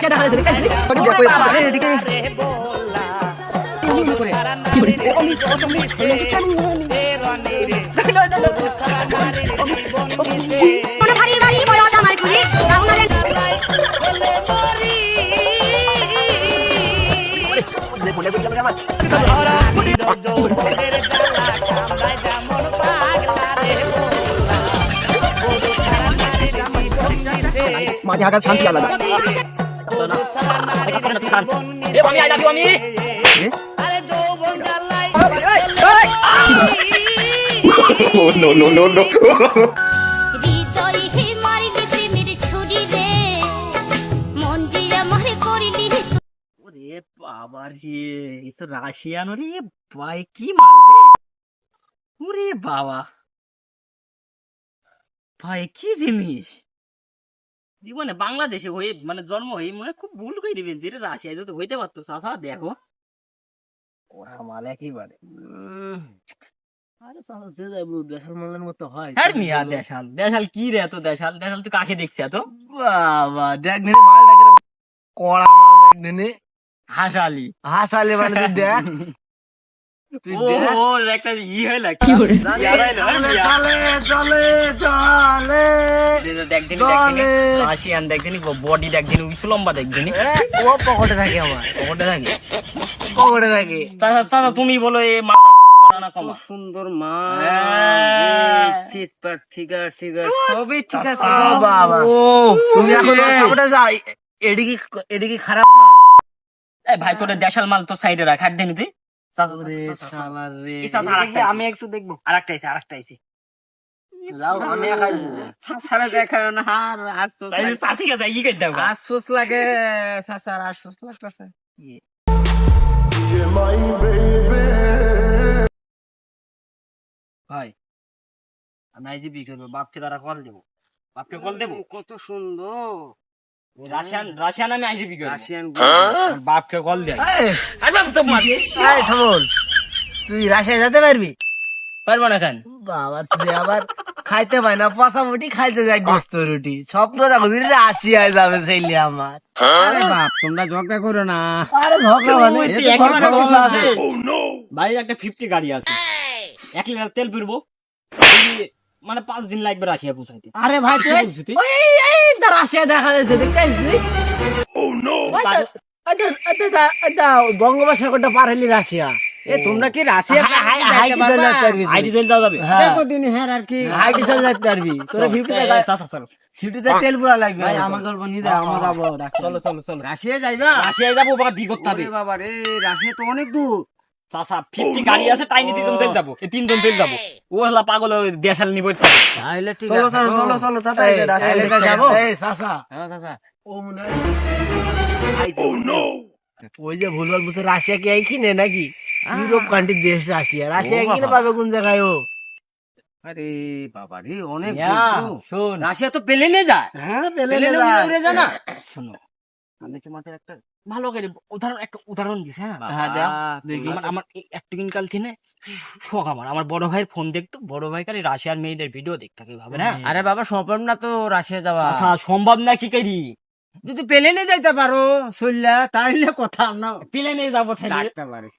Russia দেখা যাচ্ছে দেখতে মাটি হাঁটার শান্তি আলাদা আমি আই লাভ ইউ আমি no, no, no, no. ওরে বাবা রে এসব রাশিয়ান রে ভাই কি মারবে ওরে বাবা ভাই কি জিনিস জীবনে বাংলাদেশে হয়ে মানে জন্ম হয়ে মনে হয় খুব ভুল করে দিবেন যেটা রাশিয়ায় যদি হইতে পারতো চাচা দেখো ওরা মাল একেবারে আরে চাচা যে যাবো দেশাল মালের মতো হয় হ্যাঁ মিয়া দেশাল দেশাল কি রে এত দেশাল দেশাল তুই কাকে দেখছি এত বাবা দেখ নে মালটাকে কড়া মাল দেখ নে হাসালি হাসালি মানে তুই দেখ তুই দেখ ওর একটা ই হইলা কি করে চলে চলে চলে দেখ দিন রাশিয়ান দেখ দিন বডি দেখ দিন উইস লম্বা দেখ দিন ও পকেটে থাকে আমার পকেটে থাকে চাচা চাচা তুমি বলো এই মাল করানা কম সুন্দর মাল ঠিকঠাক ঠিক আছে সবই ঠিক আছে বাবা ও তুমি এখন ওটা যাও এদিকে খারাপ না এই ভাই তোর দেশাল মাল তো সাইডে রাখ হাত দেনি তুই আমি একটু দেখবো আরেকটা আইছে যাও আমি খাইবো সারা দেখাও না আর আফসোস তাই সাথী কে যাই কি দাও আফসোস লাগে সাসার আফসোস লাগতেছে ভাই আমি আইজি বি করব বাপকে দ্বারা কল দেব বাপকে কল দেব কত সুন্দর রাশিয়ান আমি আইজি বি করব রাশিয়ান বাপকে কল দে আই বাপ তো মার এই থামল তুই রাশিয়া যেতে পারবি পারবো না কেন বাবা তুই আবার খাইতে পাই না পচা মুটি খাইতে যাই গোস্ত রুটি স্বপ্ন দেখো তুই রাশিয়ায় যাবে সেইলি আমার আরে বাপ তোমরা ঝগড়া করো না আরে ঝগড়া মানে বাড়ির একটা 50 গাড়ি আছে 1 লিটার তেল পুরবো মানে 5 দিন লাগবে রাশিয়া পৌঁছাইতে আরে ভাই তুই এই রাশিয়া দেখা যাচ্ছে দেখতেছিস তুই ও নো আচ্ছা বঙ্গোপসাগরটা পার হলি রাশিয়া এ তোমরা কি রাশিয়া হাইটি চলে যেতে পারবি হাইটি চলে যাবে দেখো দিন হ্যাঁ আর কি হাইটি চলে যেতে পারবি তোরে 50 টাকা চাচা চলো 50 টাকা তেল পুরা লাগবে ভাই আমার গল্প নি দাও আমরা যাব চলো রাশিয়া যাইবা রাশিয়ায় যাব বাবা দি করতে হবে বাবা রে রাশিয়া তো অনেক দূর চাচা 50 গাড়ি আছে তাই নি দুজন চলে যাব এই তিনজন চলে যাব ও হলা পাগল দেশাল নিব তাইলে ঠিক আছে চলো চাচা রাশিয়া যাব এই চাচা হ্যাঁ চাচা ও মনে ও নো ওই যে ভুলভাল বুঝে রাশিয়া কি কিনে নাকি ইউরোপ কান্ট্রির দেশ রাশিয়া কিনে পাবে কোন জায়গায় ও আরে বাবা রে অনেক শোন রাশিয়া তো প্লেনে যায় হ্যাঁ প্লেনে উড়ে যায় না শোনো আমি তোমাকে একটা ভালো করে উদাহরণ দিছি হ্যাঁ যা দেখি আমার একটা দিন কাল থেকে শখ আমার বড় ভাইয়ের ফোন দেখতো বড় ভাই কালে রাশিয়ার মেয়েদের ভিডিও দেখতে ভাবে না আরে বাবা সম্ভব না তো রাশিয়া যাওয়া সম্ভব না কি করি যদি প্লেনে যাইতে পারো চললা তাইলে কথা না প্লেনে যাবো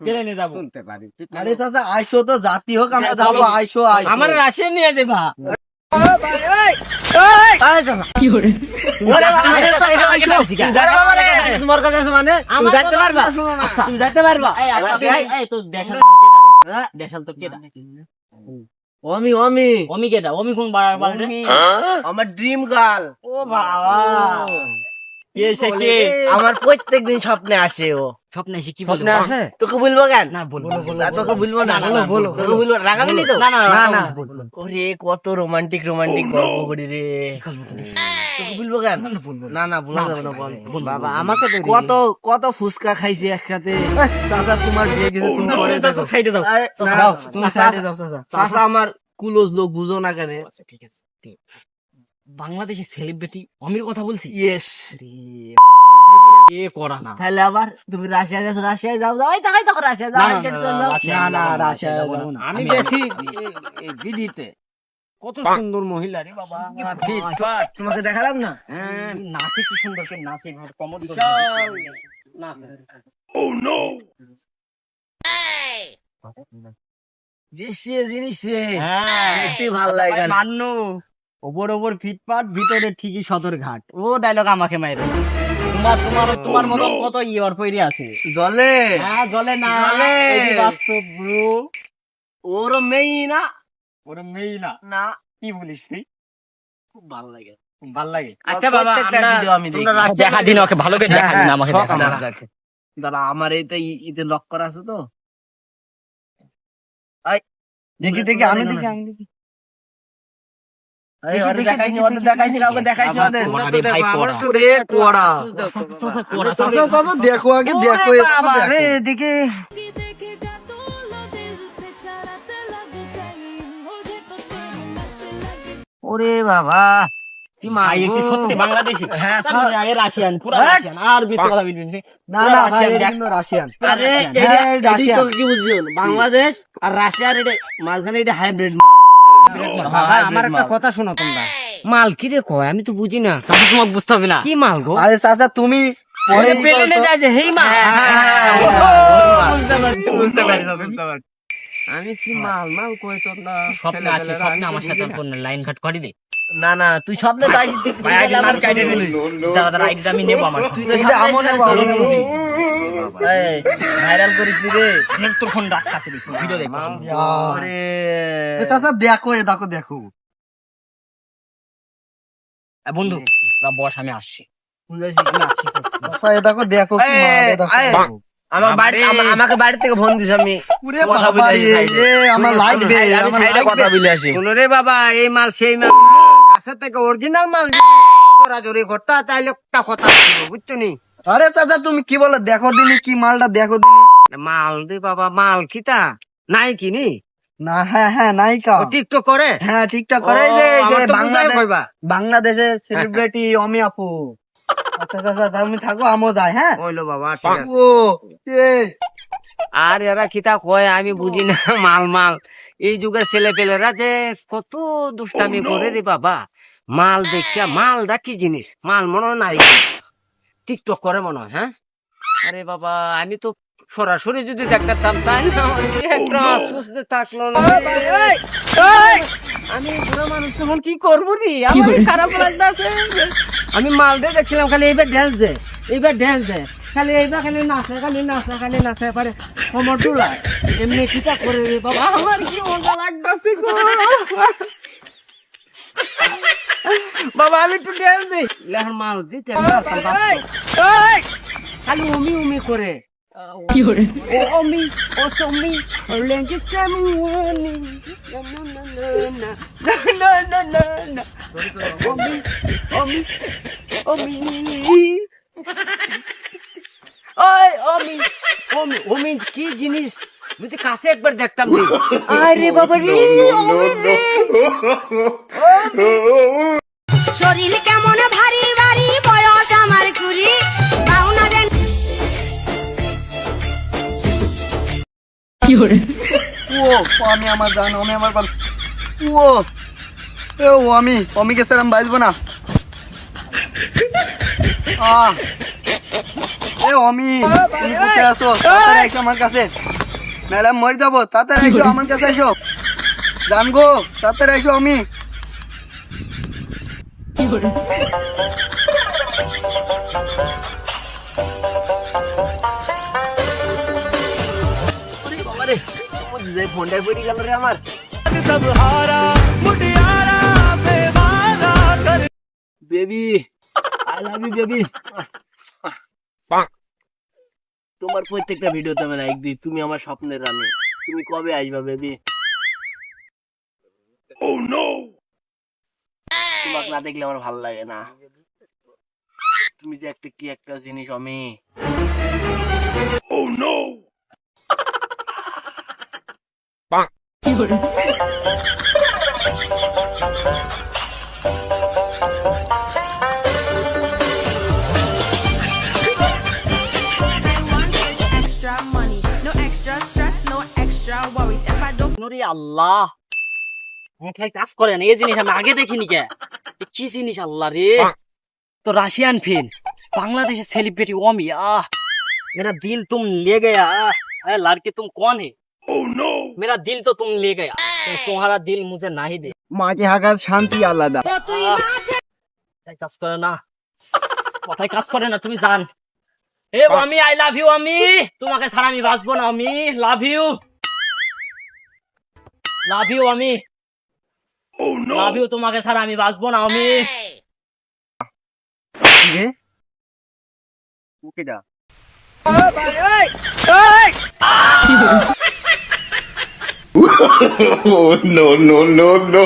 প্লেনে যাবো শুনতে পারি আরে চাচা আইসো তো জাতি হোক আমরা যাবো আইসো আমার রাশিয়া নিয়ে যাবা তোমার কাছে আছে মানে যাইতে পারবা তুমি যাইতে পারবা দেশাল তো কেটা অমি কেটা অমি কোন আমার ড্রিম গার্ল ও বাবা আমার প্রত্যেকদিন স্বপ্নে আসে ও স্বপ্নে আসে কি স্বপ্নে আসে তোকে বলবো কেন না বলবো তোকে বলবো না বলো তোকে বলবো রাগাবি নি তো না ওরে কত রোমান্টিক গল্প করি রে তোকে বলবো কেন না বলা যাবে না বল বাবা আমাকে কত ফুচকা খাইছি একসাথে চাচা তোমার বিয়ে গেছে তুমি চাচা সাইডে যাও তুমি সাইডে যাও চাচা আমার কুলোজ লোক বুঝো না কেন ঠিক আছে বাংলাদেশের সেলিব্রিটি অমির কথা বলছি ইয়েস এ করা না তাহলে আবার তুমি রাশিয়ায় যাও এই তাকাই তো রাশিয়া যাও না রাশিয়া যাবো না আমি দেখি ভিডিওতে কত সুন্দর মহিলা রে বাবা, ফিটফাট। তোমাকে দেখালাম না? হ্যাঁ, নাচে কি সুন্দর করে নাচে, কমর না যে সে জিনিস রে, হ্যাঁ দেখতে ভালো লাগে না। মান্নু ওপর ওপর ফিটফাট, ভিতরে ঠিকই সদর ঘাট। ও ডায়লগ আমাকে মাইরো না। তোমার মতন কত ইয়ার পয়রি আছে। জলে হ্যাঁ জলে না, জলে। এটি বাস্তব ব্রো। ওর মেয়ে না, ওরে মেয়ে না, না কি বলিস তুই? খুব ভালো লাগে। ভাল লাগে। আচ্ছা বাবা, প্রত্যেকটা আমরা- ভিডিও আমি দেখি। তোমরা রাশিয়া দেখা দিন ওকে ভালো করে দেখা দিন, আমাকে দেখা দিন। দাদা আমার এইটা ইতে লক করা আছে তো। দেখি দেখি আমি দেখি আমি দেখি। এই ওরে দেখাইনি, ওরে দেখাইনি, কাউকে দেখাইনি ওদের। আরে ভাই পড়া। ওরে কোড়া। চাচা দেখো আগে, দেখো বাবা রে এদিকে। ওরে বাবা কি মাল গো। সত্যি বাংলাদেশি? হ্যাঁ, তারপরে আগে রাশিয়ান, পুরা রাশিয়ান। আর বিতে কথা বলবি না। না না ভাই, এটা কিন্তু রাশিয়ান। আরে এটা রাশিয়া তো কি বুঝছো? বাংলাদেশ আর রাশিয়ার এটা মাঝখানে এটা হাইব্রিড। বাবা, আমার একটা কথা শোনো তোমরা। মাল কি রে কয়? আমি তো বুঝি না। চাচা তোমাকে বুঝতে হবে না। কি মাল গো? আরে চাচা তুমি পরে প্লেনে যায় যে হেই মাল। বুঝতে পারি। আমি কি মাল মাল কই তোর না? স্বপ্নে আসে, স্বপ্নে আমার সাথে কোন লাইন কাট করে দে। না না, তুই স্বপ্নে তো আইছিস, তুই আমার কাইডে দিলিস। দাদা আইডিটা আমি নেব আমার। তুই তো সামনে আমনে এই ভাইরাল করিস নি রে। দেখ তোর ফোন রাখ কাছে দেখ, ভিডিও দেখ। আরে চাচা দেখো, এ দেখো দেখো। বন্ধু তোরা বস, আমি আসছি। আচ্ছা এ দেখো দেখো কি মাল, এ দেখো। আমার বাড়ি আমাকে বাড়ি থেকে ফোন দিছ, আমি কথা বলি আমার লাগবে, আমি সাইডে কথা বলি আসি। বলো রে বাবা, এই মাল সেই মাল, কাছে থেকে অরিজিনাল মাল। তোরা জোরে ঘরটা চাইলে একটা কথা ছিল, বুঝছো নি? আরে চাচা তুমি কি বলো, দেখো দিনি কি মালটা, দেখো দিনি। মাল রে বাবা, মাল কিতা নাই কিনি? না হ্যাঁ হ্যাঁ নায়িকা, টিকটক করে। হ্যাঁ ঠিকঠাক করে। এই যে আমার তো বুঝাই বাংলাদেশ, কইবা। বাংলাদেশের সেলিব্রিটি অমি আপু। আচ্ছা চাচা তুমি থাকো, আমিও যাই। হ্যাঁ হইলো বাবা, ঠিক আছে। ও এই আর এরা কিতা কয় আমি বুঝি না। মাল মাল এই যুগের ছেলে পেলেরা যে কত দুষ্টামি করে রে বাবা। মাল দেখিয়া, মালটা কি জিনিস? মাল মনে হয় নাই, টিকটক করে মনে হয়। হ্যাঁ আরে বাবা, আমি তো সরাসরি যদি দেখতাম তাই না একটা সুস্থ থাকলো না। আমি বুড়ো মানুষ তখন কি করবো রে? আমার খারাপ লাগতেছে। আমি মাল দিয়ে দেখছিলাম, খালি এইবার ড্যান্স দে, এইবার ড্যান্স দে, খালি এইবার খালি নাচে, খালি নাচে, খালি নাচে পারে কমর ডুলায়। এমনি কিটা করে রে বাবা, আমার কি মজা লাগতেছে গো। বাবা আমি একটু ড্যান্স দিই। লেহার মাল দিতে খালি উমি উমি করে। কি করে? ও অমি, ও সমি, ও লেঙ্গি সামি ওয়ানি, না না না না না। অমি, অমি, অমি। ওই অমি, অমি, অমি কি জিনিস? যদি কাছে একবার দেখতাম রে। আরে বাবা রে, অমি রে। শরীর কেমন ভারী ভারী, বয়স আমার কুড়ি, পাওনা দেন। ও আমি আমার জান, আমি আমার বাল। ও এ ও আমি কে সেরম বাজবো না। এ অমি তুমি কোথায় আসো? তাড়াতাড়ি এসো আমার কাছে, ম্যাডাম মরে যাবো। তাড়াতাড়ি এসো আমার কাছে, এসো জানগো, তাড়াতাড়ি এসো। আমি ফোনটাই পড়ে গেল রে আমার। Baby I love you baby. তোমার প্রত্যেকটা ভিডিওতে আমি লাইক দিই, তুমি আমার স্বপ্নের রানী। তুমি কবে আসবা বেবি? তোমাকে না দেখলে আমার ভালো লাগে না। তুমি যে একটা কি একটা জিনিস আমি। Extra money, no extra stress, no extra worries. If I don't নুরি আল্লাহ, মাথায় কাজ করে না এই জিনিস আমি আগে দেখিনি কে এ কি জিনিস আল্লাহ রে তো রাশিয়ান ফিল্ম बांग्लादेशी सेलिब्रिटी ओमी मेरा दिल तुम ले गया अरे लड़के तुम कौन है मेरा दिल तो तुम ले गया तो तुम्हारा दिल मुझे नहीं दे মাকে হাগার শান্তি আলাদা। মাথায় কাজ করে না মাথায় কাজ করে না তুমি জান এ আমি আই লাভ ইউ আমি তোমাকে ছাড়া আমি বাঁচবো না আমি লাভ ইউ আমি লাভ ইউ তোমাকে ছাড়া আমি বাঁচবো না আমি রে ওকেডা Oh, no, no, no, no.